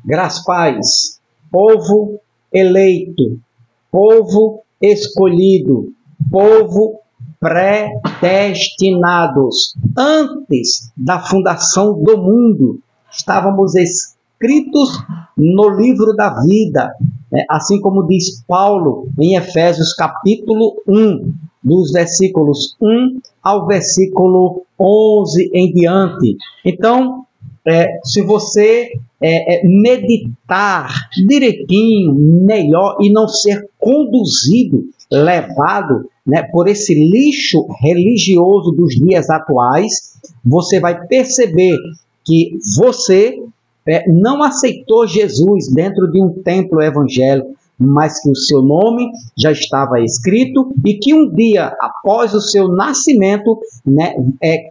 Graças a paz, povo eleito, povo escolhido, povo predestinados. Antes da fundação do mundo, estávamos escritos no livro da vida, assim como diz Paulo em Efésios capítulo 1, dos versículos 1 ao versículo 11 em diante. Então, se você meditar direitinho, melhor, e não ser conduzido, levado por esse lixo religioso dos dias atuais, você vai perceber que você não aceitou Jesus dentro de um templo evangélico, mas que o seu nome já estava escrito e que um dia após o seu nascimento,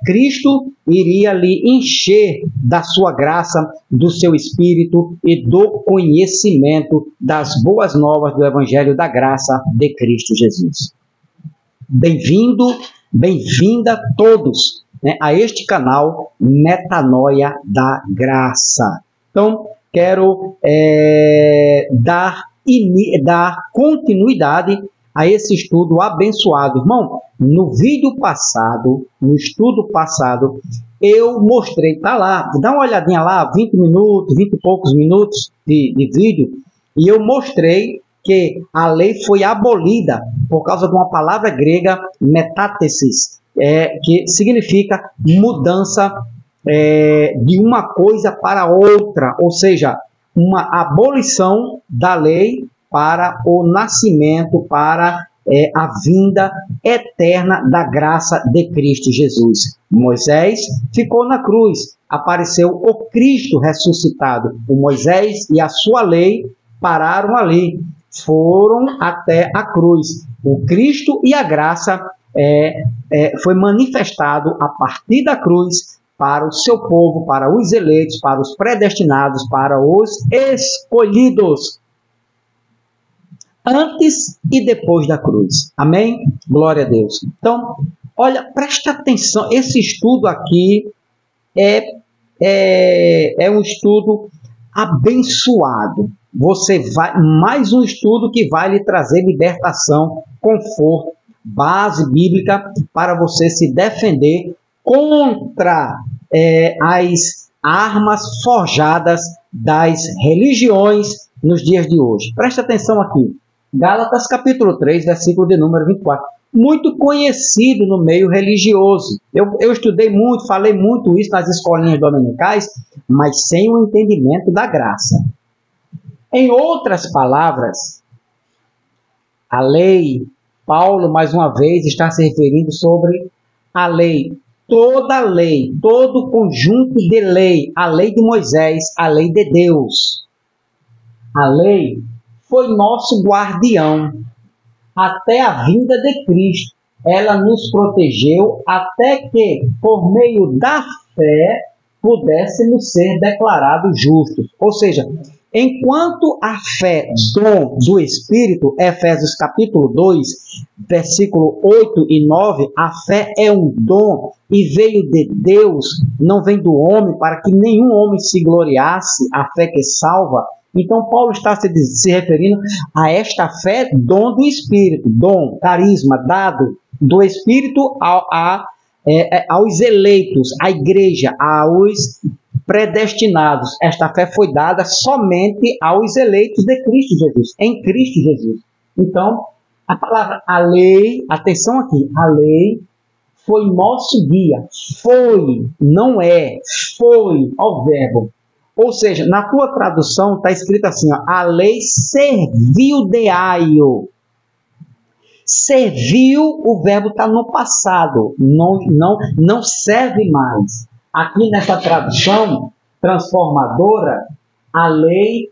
Cristo iria lhe encher da sua graça, do seu espírito e do conhecimento das boas novas do Evangelho da graça de Cristo Jesus. Bem-vindo, bem-vinda todos a este canal Metanoia da Graça. Então, quero dar continuidade a esse estudo abençoado. Irmão, no estudo passado, eu mostrei, tá lá, dá uma olhadinha lá, 20 minutos, 20 e poucos minutos de vídeo, e eu mostrei que a lei foi abolida por causa de uma palavra grega, metátesis, que significa mudança de uma coisa para outra, ou seja, uma abolição da lei para o nascimento, para a vinda eterna da graça de Cristo Jesus. Moisés ficou na cruz, apareceu o Cristo ressuscitado. O Moisés e a sua lei pararam ali, foram até a cruz. O Cristo e a graça foi manifestado a partir da cruz para o seu povo, para os eleitos, para os predestinados, para os escolhidos, antes e depois da cruz. Amém? Glória a Deus. Então, olha, presta atenção, esse estudo aqui é um estudo abençoado. Mais um estudo que vai lhe trazer libertação, conforto, base bíblica para você se defender contra as armas forjadas das religiões nos dias de hoje. Presta atenção aqui. Gálatas capítulo 3, versículo de número 24. Muito conhecido no meio religioso. Eu estudei muito, falei muito isso nas escolinhas dominicais, mas sem o entendimento da graça. Em outras palavras, a lei, Paulo, mais uma vez, está se referindo sobre a lei. Toda lei, todo conjunto de lei, a lei de Moisés, a lei de Deus. A lei foi nosso guardião até a vinda de Cristo. Ela nos protegeu até que, por meio da fé, pudéssemos ser declarados justos. Ou seja, enquanto a fé, dom do Espírito, Efésios capítulo 2, versículo 8 e 9, a fé é um dom e veio de Deus, não vem do homem, para que nenhum homem se gloriasse, a fé que salva. Então, Paulo está se referindo a esta fé, dom do Espírito, dom, carisma, dado do Espírito aos eleitos, à igreja, aos predestinados. Esta fé foi dada somente aos eleitos de Cristo Jesus, em Cristo Jesus. Então, a palavra, a lei, atenção aqui, a lei foi nosso guia. Foi, não é, foi, ao verbo. Ou seja, na tua tradução está escrito assim, ó, a lei serviu de aio. Serviu, o verbo está no passado, não serve mais. Aqui nessa tradução transformadora, a lei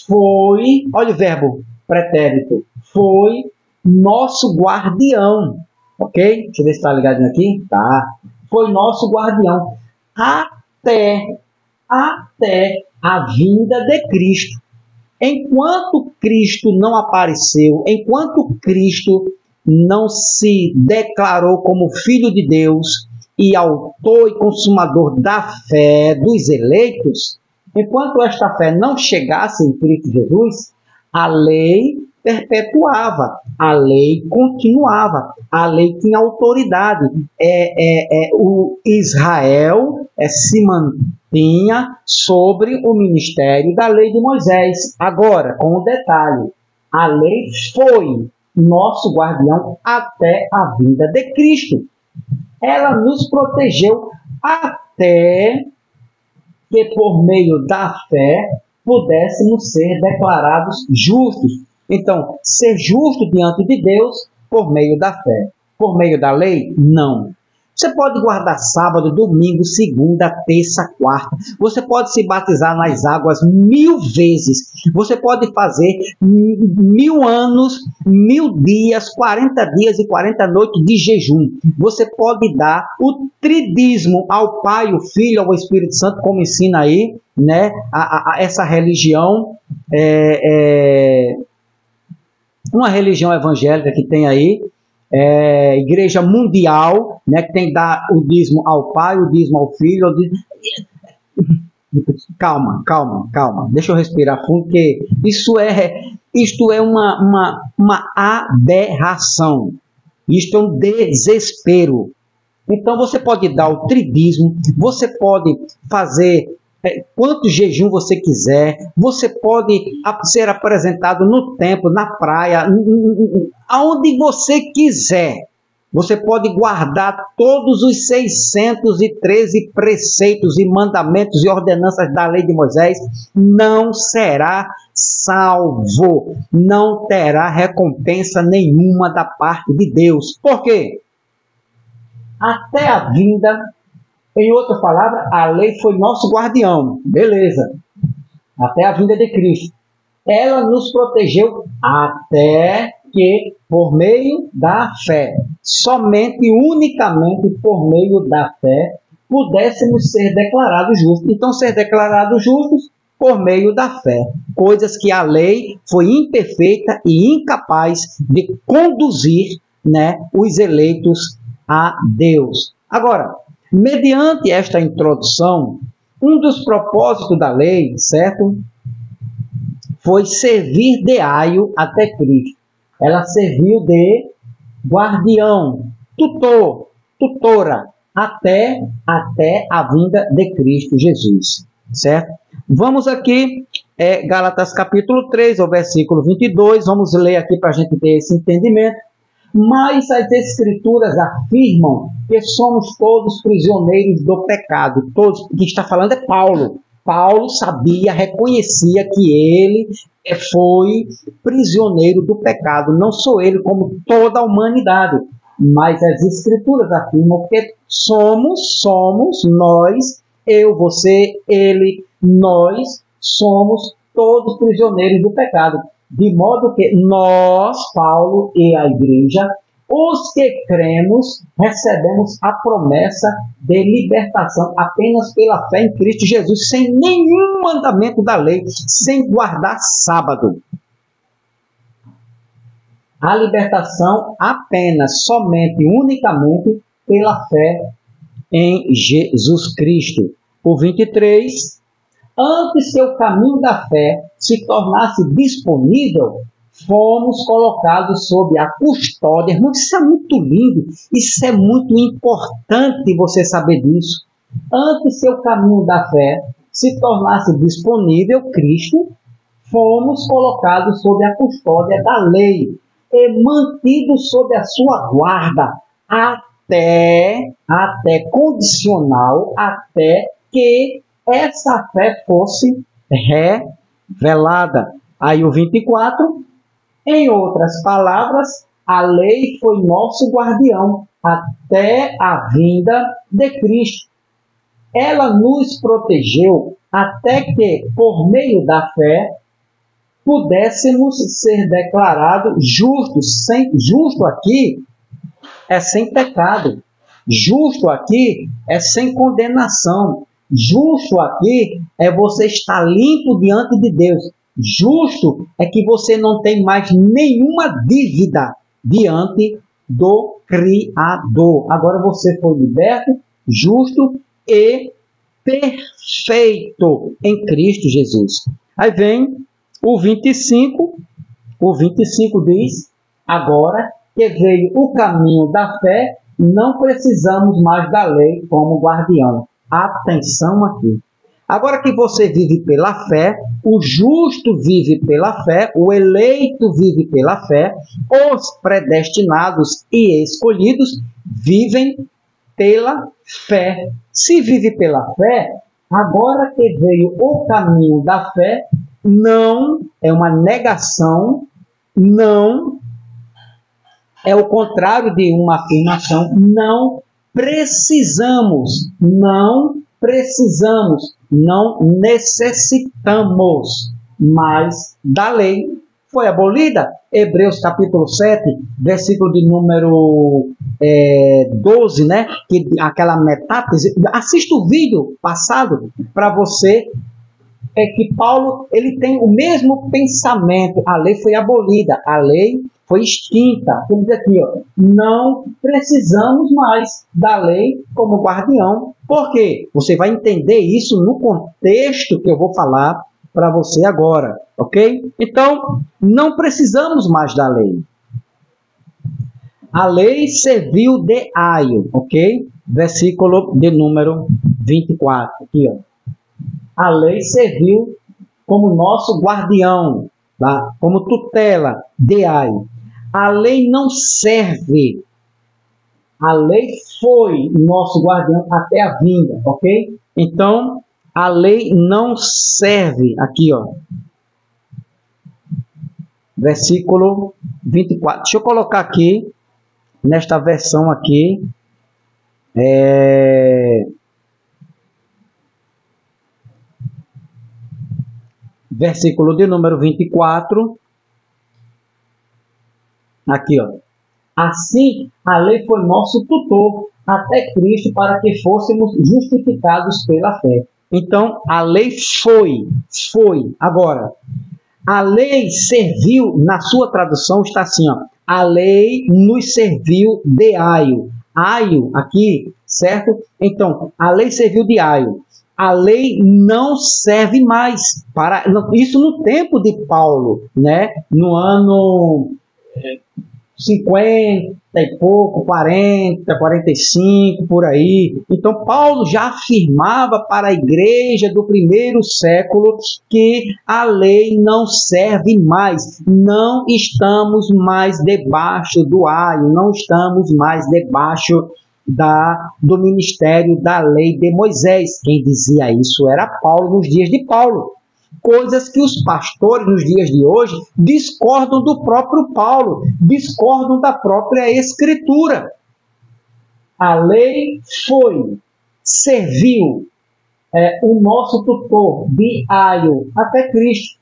foi, olha o verbo pretérito, foi nosso guardião. Ok? Deixa eu ver se está ligadinho aqui. Tá. Foi nosso guardião até a vinda de Cristo. Enquanto Cristo não apareceu, enquanto Cristo não se declarou como Filho de Deus e autor e consumador da fé dos eleitos, Enquanto esta fé não chegasse em Cristo Jesus, a lei perpetuava, a lei continuava, a lei tinha autoridade. O Israel se mantinha sobre o ministério da lei de Moisés. Agora, com um detalhe, a lei foi nosso guardião até a vinda de Cristo. Ela nos protegeu até que por meio da fé pudéssemos ser declarados justos. Então, ser justo diante de Deus por meio da fé. Por meio da lei? Não. Você pode guardar sábado, domingo, segunda, terça, quarta. Você pode se batizar nas águas 1000 vezes. Você pode fazer 1000 anos, 1000 dias, 40 dias e 40 noites de jejum. Você pode dar o tridismo ao Pai, o Filho, ao Espírito Santo, como ensina aí, né? Essa religião, uma religião evangélica que tem aí, Igreja Mundial, né, que tem que dar o dízimo ao Pai, o dízimo ao Filho. Calma, deixa eu respirar fundo, porque isto é uma aberração, isto é um desespero. Então você pode dar o tridismo, você pode fazer quanto jejum você quiser, você pode ser apresentado no templo, na praia, aonde você quiser. Você pode guardar todos os 613 preceitos e mandamentos e ordenanças da lei de Moisés, não será salvo, não terá recompensa nenhuma da parte de Deus. Por quê? Até a vinda, em outra palavra, a lei foi nosso guardião, beleza, até a vinda de Cristo. Ela nos protegeu até que, por meio da fé, somente e unicamente por meio da fé, pudéssemos ser declarados justos. Então, ser declarados justos por meio da fé. Coisas que a lei foi imperfeita e incapaz de conduzir, né, os eleitos a Deus. Agora, mediante esta introdução, um dos propósitos da lei, certo? Foi servir de aio até Cristo. Ela serviu de guardião, tutora, até a vinda de Cristo Jesus, certo? Vamos aqui, Gálatas capítulo 3, o versículo 22, vamos ler aqui para a gente ter esse entendimento. Mas as Escrituras afirmam que somos todos prisioneiros do pecado. Todos, quem está falando é Paulo. Paulo sabia, reconhecia que ele foi prisioneiro do pecado. Não sou ele, como toda a humanidade. Mas as Escrituras afirmam que somos nós, eu, você, ele, nós, somos todos prisioneiros do pecado. De modo que nós, Paulo e a igreja, os que cremos, recebemos a promessa de libertação apenas pela fé em Cristo Jesus, sem nenhum mandamento da lei, sem guardar sábado. A libertação apenas, somente, unicamente pela fé em Jesus Cristo. O 23... Antes que o caminho da fé se tornasse disponível, fomos colocados sob a custódia. Irmão, isso é muito lindo, isso é muito importante você saber disso. Antes que o caminho da fé se tornasse disponível, Cristo, fomos colocados sob a custódia da lei e mantidos sob a sua guarda até condicional, até que essa fé fosse revelada. Aí o 24, em outras palavras, a lei foi nosso guardião até a vinda de Cristo. Ela nos protegeu até que, por meio da fé, pudéssemos ser declarados justos. Justo aqui é sem pecado. Justo aqui é sem condenação. Justo aqui é você estar limpo diante de Deus. Justo é que você não tem mais nenhuma dívida diante do Criador. Agora você foi liberto, justo e perfeito em Cristo Jesus. Aí vem o 25 diz, agora que veio o caminho da fé, não precisamos mais da lei como guardião. Atenção aqui. Agora que você vive pela fé, o justo vive pela fé, o eleito vive pela fé, os predestinados e escolhidos vivem pela fé. Se vive pela fé, agora que veio o caminho da fé, não é uma negação, não é o contrário de uma afirmação, não precisamos, não necessitamos mais da lei. Foi abolida. Hebreus capítulo 7, versículo de número 12, né? Que aquela metáfise. Assista o vídeo passado para você. É que Paulo ele tem o mesmo pensamento. A lei foi abolida, a lei foi extinta. Ele diz aqui, ó, não precisamos mais da lei como guardião. Por quê? Você vai entender isso no contexto que eu vou falar para você agora, ok? Então, não precisamos mais da lei. A lei serviu de aio, ok? Versículo de número 24, aqui, ó. A lei serviu como nosso guardião, tá? Como tutela de aio. A lei não serve. A lei foi nosso guardião até a vinda, ok? Então, a lei não serve. Aqui, ó. Versículo 24. Deixa eu colocar aqui, nesta versão aqui. Versículo de número 24. Aqui, ó. Assim, a lei foi nosso tutor até Cristo para que fôssemos justificados pela fé. Então, a lei foi. Agora, a lei serviu, na sua tradução está assim, ó. A lei nos serviu de aio. Aio aqui, certo? Então, a lei serviu de aio. A lei não serve mais para isso no tempo de Paulo, né? No ano 50 e pouco, 40, 45, por aí. Então, Paulo já afirmava para a igreja do primeiro século que a lei não serve mais. Não estamos mais debaixo do aio, não estamos mais debaixo do ministério da lei de Moisés. Quem dizia isso era Paulo nos dias de Paulo. Coisas que os pastores nos dias de hoje discordam do próprio Paulo, discordam da própria Escritura. A lei serviu o nosso tutor de aio até Cristo,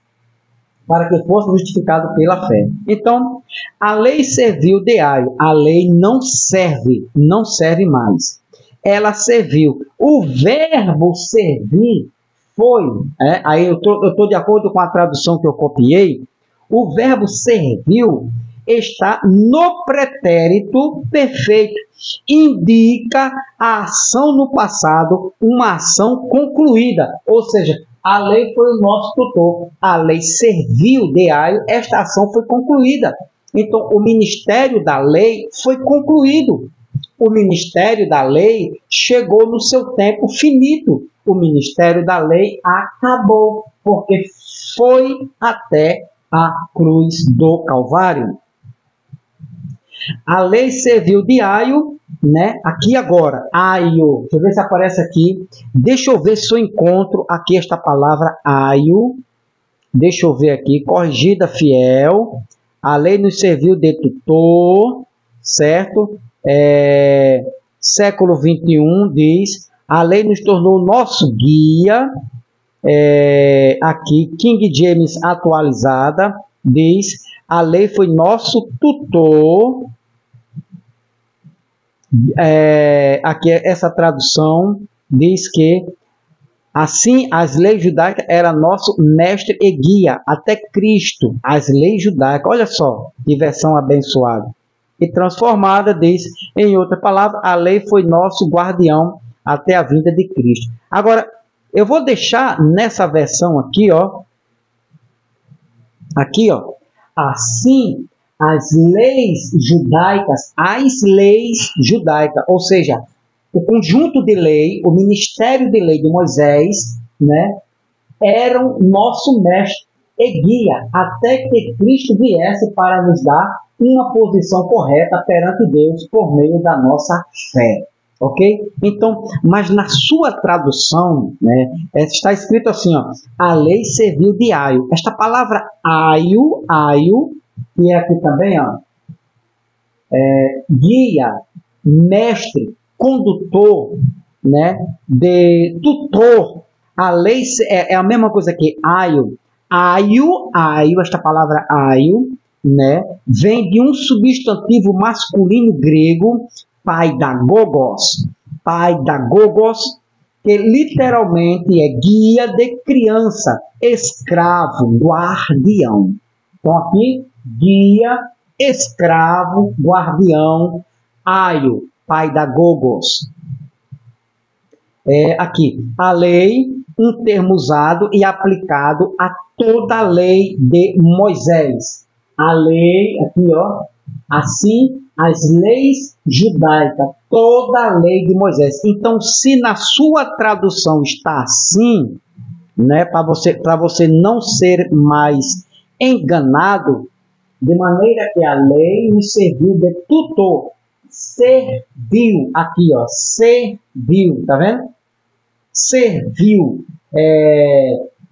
para que fosse justificado pela fé. Então, a lei serviu de aio, a lei não serve mais. Ela serviu. O verbo servir foi, aí eu estou de acordo com a tradução que eu copiei, o verbo serviu está no pretérito perfeito, indica a ação no passado, uma ação concluída, ou seja, a lei foi o nosso tutor, a lei serviu de aio, esta ação foi concluída. Então, o ministério da lei foi concluído. O ministério da lei chegou no seu tempo finito. O ministério da lei acabou, porque foi até a cruz do Calvário. A lei serviu de aio, né? Aqui agora, aio. Deixa eu ver se aparece aqui. Deixa eu ver se eu encontro aqui esta palavra aio. Deixa eu ver aqui. Corrigida fiel. A lei nos serviu de tutor, certo? Século 21 diz, a lei nos tornou nosso guia. Aqui, King James atualizada, diz, a lei foi nosso tutor. Aqui, essa tradução diz que, assim, as leis judaicas eram nosso mestre e guia, até Cristo. As leis judaicas, olha só, que versão abençoada. E transformada, diz, em outra palavra, a lei foi nosso guardião até a vinda de Cristo. Agora, Eu vou deixar nessa versão aqui, ó. Aqui, ó. Assim, as leis judaicas, ou seja, o conjunto de lei, o ministério de lei de Moisés, né, eram nosso mestre e guia até que Cristo viesse para nos dar uma posição correta perante Deus por meio da nossa fé. Ok? Então, mas na sua tradução, né, está escrito assim, ó, a lei serviu de aio. Esta palavra aio, que é aqui também, ó, guia, mestre, condutor, né, de tutor. A lei é a mesma coisa que aio. Aio, esta palavra aio, né, vem de um substantivo masculino grego, paidagogos, que literalmente é guia de criança, escravo, guardião. Então aqui, guia, escravo, guardião, aio, paidagogos. Aqui, a lei, um termo usado e aplicado a toda a lei de Moisés. A lei, aqui ó, assim, as leis judaicas, toda a lei de Moisés. Então, se na sua tradução está assim, né, para você não ser mais enganado, de maneira que a lei nos serviu de tutor. Serviu, aqui ó, serviu, tá vendo? Serviu.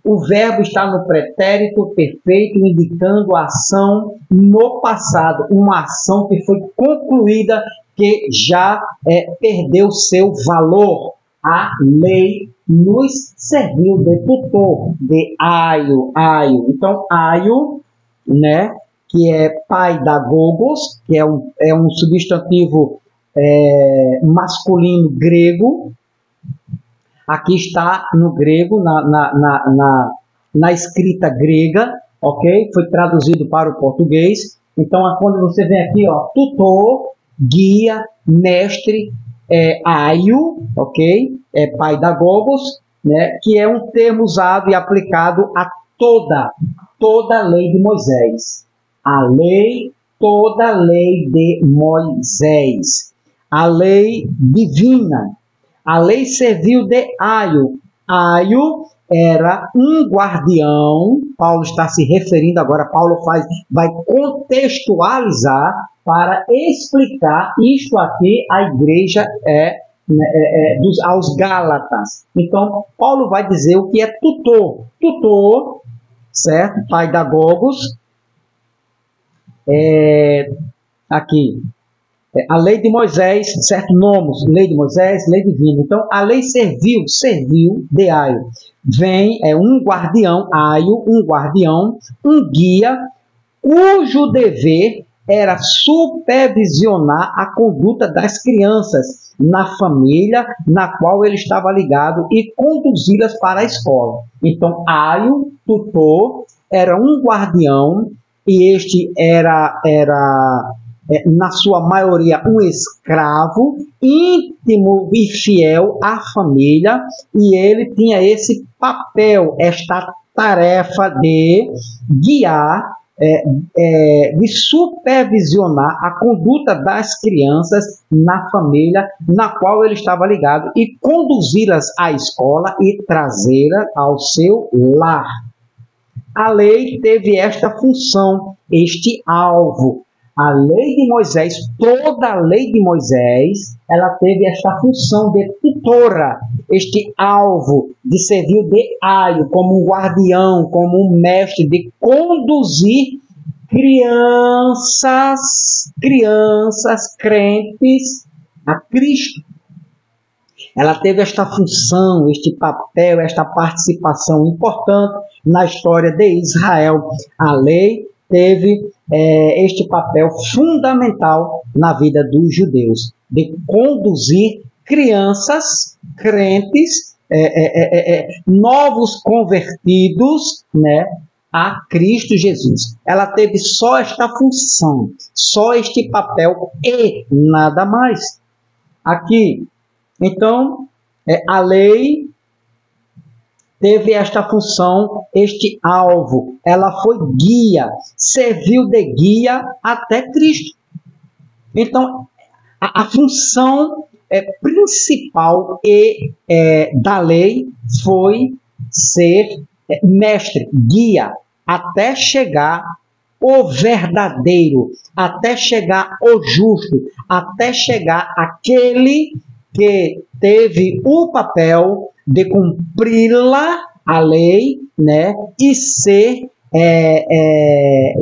O verbo está no pretérito perfeito, indicando a ação no passado, uma ação que foi concluída, que já perdeu seu valor. A lei nos serviu de tutor, de aio. Então, aio, né, que é paidagogos, que é um substantivo masculino grego. Aqui está no grego, na escrita grega, ok? Foi traduzido para o português. Então, quando você vem aqui, ó, tutor, guia, mestre, aio, ok? Paidagogos, né? Que é um termo usado e aplicado a toda a lei de Moisés. Toda a lei de Moisés. A lei divina. A lei serviu de aio. Aio era um guardião. Paulo está se referindo agora. Paulo vai contextualizar para explicar isto aqui à igreja aos Gálatas. Então, Paulo vai dizer o que é tutor. Tutor, certo? Paidagogos. Aqui. A lei de Moisés, certo? Nomos, lei de Moisés, lei divina. Então, a lei serviu de aio. Vem, um guardião, aio, um guardião, um guia, cujo dever era supervisionar a conduta das crianças na família na qual ele estava ligado e conduzi-las para a escola. Então, aio, tutor, era um guardião e este era na sua maioria, um escravo íntimo e fiel à família, e ele tinha esse papel, esta tarefa de guiar, de supervisionar a conduta das crianças na família na qual ele estava ligado e conduzi-las à escola e trazê-las ao seu lar. A lei teve esta função, este alvo. A lei de Moisés, toda a lei de Moisés, ela teve esta função de tutora, este alvo de servir de aio, como um guardião, como um mestre, de conduzir crianças crentes a Cristo. Ela teve esta função, este papel, esta participação importante na história de Israel. A lei teve este papel fundamental na vida dos judeus, de conduzir crianças crentes, novos convertidos, né, a Cristo Jesus. Ela teve só esta função, só este papel e nada mais. Aqui, então, a lei teve esta função, este alvo. Ela foi guia, serviu de guia até Cristo. Então, a função principal da lei foi ser mestre, guia, até chegar o verdadeiro, até chegar o justo, até chegar aquele que teve o papel de cumpri-la, a lei, né, e ser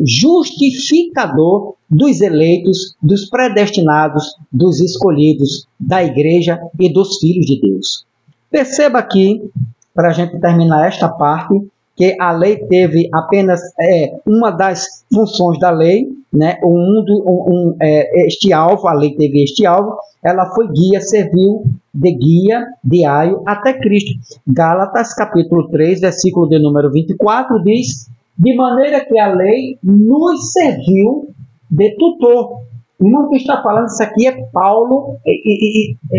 justificador dos eleitos, dos predestinados, dos escolhidos da igreja e dos filhos de Deus. Perceba aqui, para a gente terminar esta parte, que a lei teve apenas uma das funções da lei, né? Este alvo, a lei teve este alvo, ela foi guia, serviu de guia, de aio até Cristo. Gálatas, capítulo 3, versículo de número 24, diz: de maneira que a lei nos serviu de tutor. O irmão que está falando isso aqui é Paulo,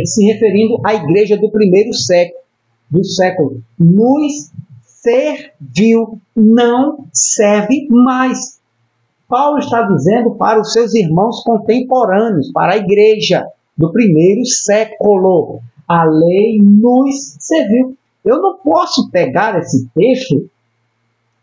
se referindo à igreja do primeiro século. Nos serviu, não serve mais. Paulo está dizendo para os seus irmãos contemporâneos, para a igreja do primeiro século. A lei nos serviu. Eu não posso pegar esse texto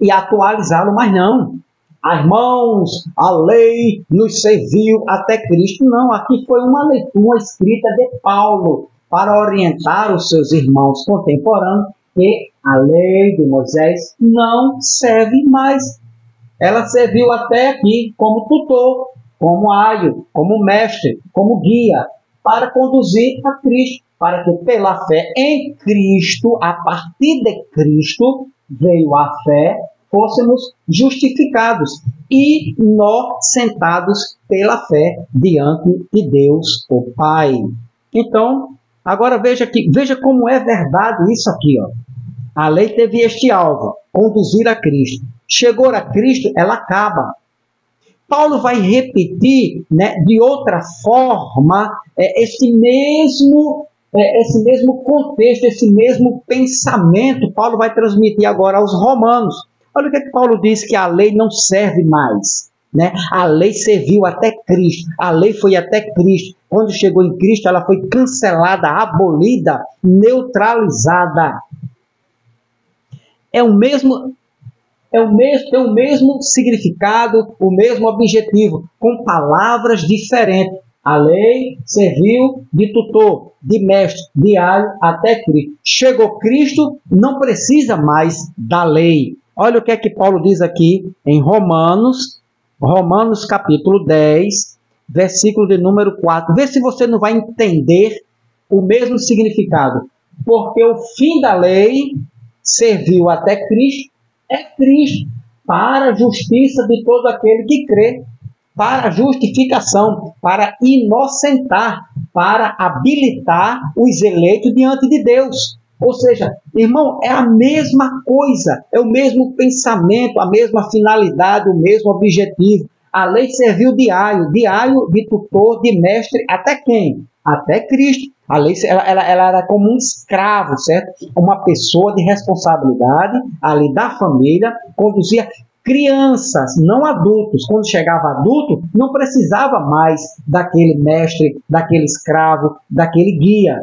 e atualizá-lo, mas não. Irmãos, a lei nos serviu até Cristo. Não, aqui foi uma leitura escrita de Paulo para orientar os seus irmãos contemporâneos que a lei de Moisés não serve mais. Ela serviu até aqui como tutor, como aio, como mestre, como guia, para conduzir a Cristo, para que pela fé em Cristo, a partir de Cristo, veio a fé, fôssemos justificados e nós sentados pela fé diante de Deus, o Pai. Então, agora veja como é verdade isso aqui, ó. A lei teve este alvo, conduzir a Cristo. Chegou a Cristo, ela acaba. Paulo vai repetir, né, de outra forma esse mesmo contexto, esse mesmo pensamento. Paulo vai transmitir agora aos romanos. Olha o que Paulo diz, que a lei não serve mais, né? A lei serviu até Cristo, a lei foi até Cristo. Quando chegou em Cristo, ela foi cancelada, abolida, neutralizada. Tem o mesmo significado, o mesmo objetivo, com palavras diferentes. A lei serviu de tutor, de mestre, de aio até Cristo. Chegou Cristo, não precisa mais da lei. Olha o que é que Paulo diz aqui em Romanos capítulo 10, versículo de número 4. Vê se você não vai entender o mesmo significado. Porque o fim da lei serviu até Cristo, é Cristo, para a justiça de todo aquele que crê, para a justificação, para inocentar, para habilitar os eleitos diante de Deus. Ou seja, irmão, é a mesma coisa, é o mesmo pensamento, a mesma finalidade, o mesmo objetivo. A lei serviu de aio, de tutor, de mestre, até quem? Até Cristo. A lei ela era como um escravo, certo? Uma pessoa de responsabilidade ali da família, conduzia crianças, não adultos. Quando chegava adulto, não precisava mais daquele mestre, daquele escravo, daquele guia.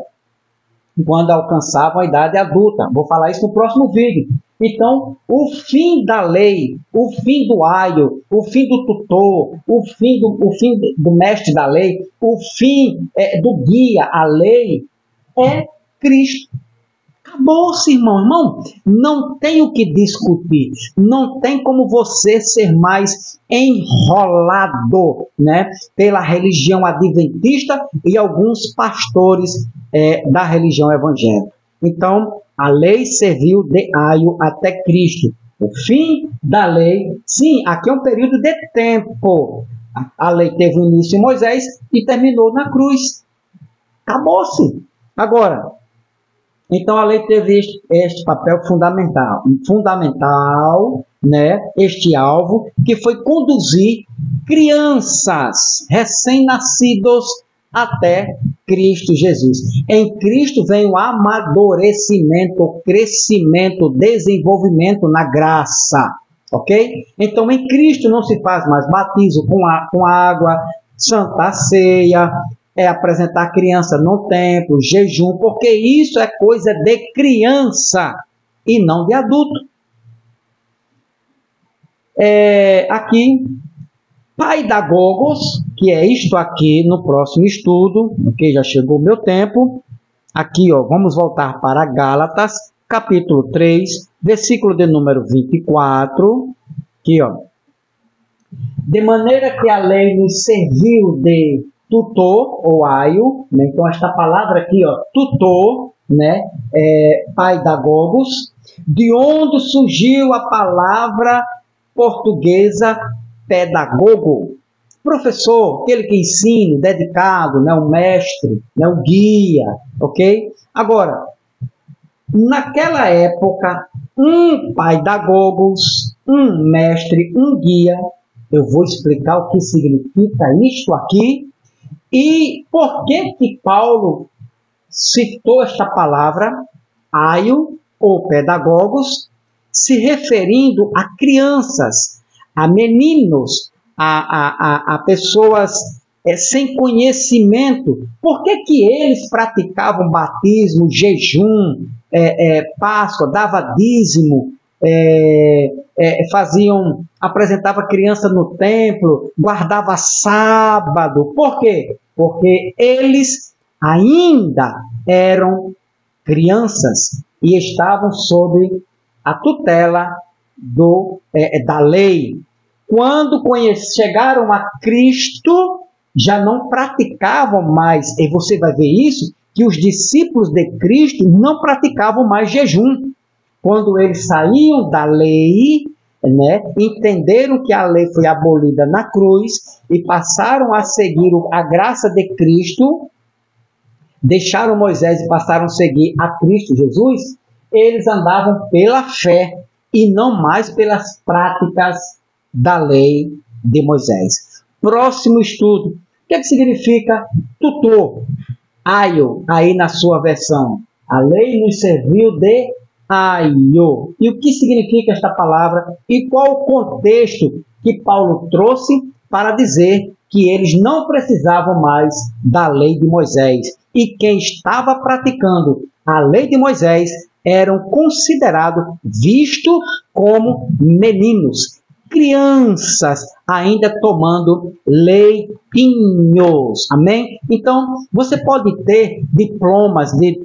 Quando alcançavam a idade adulta. Vou falar isso no próximo vídeo. Então, o fim da lei, o fim do aio, o fim do tutor, o fim do mestre da lei, o fim do guia, a lei, é Cristo. Acabou-se, irmão. Irmão, não tem o que discutir. Não tem como você ser mais enrolado, né, pela religião adventista e alguns pastores da religião evangélica. Então, a lei serviu de aio até Cristo. O fim da lei, sim, aqui é um período de tempo. A lei teve início em Moisés e terminou na cruz. Acabou-se. Agora, então a lei teve este papel fundamental, né, este alvo, que foi conduzir crianças recém-nascidos até Cristo Jesus. Em Cristo vem o amadurecimento, o crescimento, o desenvolvimento na graça. Ok? Então, em Cristo não se faz mais batismo com água, Santa Ceia, apresentar a criança no templo, jejum, porque isso é coisa de criança e não de adulto. Aqui, paidagogos, que é isto aqui no próximo estudo, ok? Já chegou o meu tempo. Aqui, ó, vamos voltar para Gálatas, capítulo 3, versículo de número 24. Aqui, ó. De maneira que a lei nos serviu de tutor, ou aio, né? Então esta palavra aqui, ó, tutor, né? Paidagogos, de onde surgiu a palavra portuguesa pedagogo, professor, aquele que ensina, dedicado, né? O mestre, né? O guia, ok? Agora, naquela época, um paidagogos, um mestre, um guia, eu vou explicar o que significa isto aqui e por que Paulo citou esta palavra, aio, ou pedagogos, se referindo a crianças, a meninos, a pessoas sem conhecimento. Por que eles praticavam batismo, jejum, Páscoa, dava dízimo, apresentava criança no templo, guardava sábado? Por quê? Porque eles ainda eram crianças e estavam sob a tutela da lei. Quando chegaram a Cristo, já não praticavam mais, e você vai ver isso, que os discípulos de Cristo não praticavam mais jejum. Quando eles saíam da lei, né, entenderam que a lei foi abolida na cruz e passaram a seguir a graça de Cristo, deixaram Moisés e passaram a seguir a Cristo Jesus, eles andavam pela fé e não mais pelas práticas da lei de Moisés. Próximo estudo. O que significa tutor? Aio, aí na sua versão. A lei nos serviu de aio. E o que significa esta palavra? E qual o contexto que Paulo trouxe para dizer que eles não precisavam mais da lei de Moisés? E quem estava praticando a lei de Moisés eram considerados, vistos como meninos, crianças, ainda tomando leitinhos. Amém? Então, você pode ter diplomas de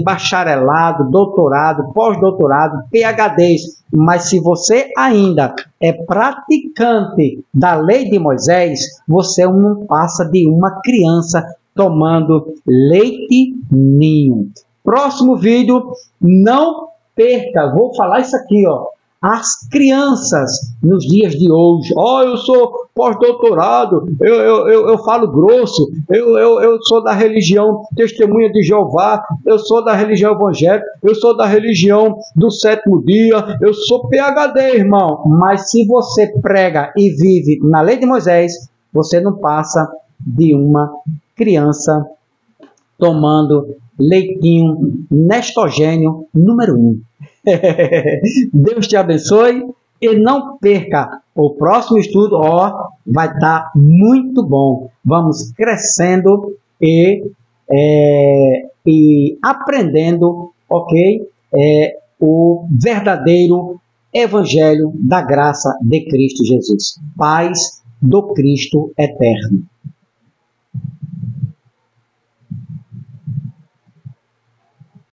bacharelado, doutorado, pós-doutorado, PhDs, mas se você ainda é praticante da lei de Moisés, você não passa de uma criança tomando leite ninho. Próximo vídeo, não perca, vou falar isso aqui, ó. As crianças nos dias de hoje, eu sou pós-doutorado, eu falo grosso, eu sou da religião Testemunha de Jeová, eu sou da religião evangélica, eu sou da religião do sétimo dia, eu sou PhD, irmão. Mas se você prega e vive na lei de Moisés, você não passa de uma criança tomando leitinho nestogênio número 1. Deus te abençoe e não perca o próximo estudo, vai estar muito bom. Vamos crescendo e aprendendo, ok? O verdadeiro Evangelho da graça de Cristo Jesus. Paz do Cristo eterno.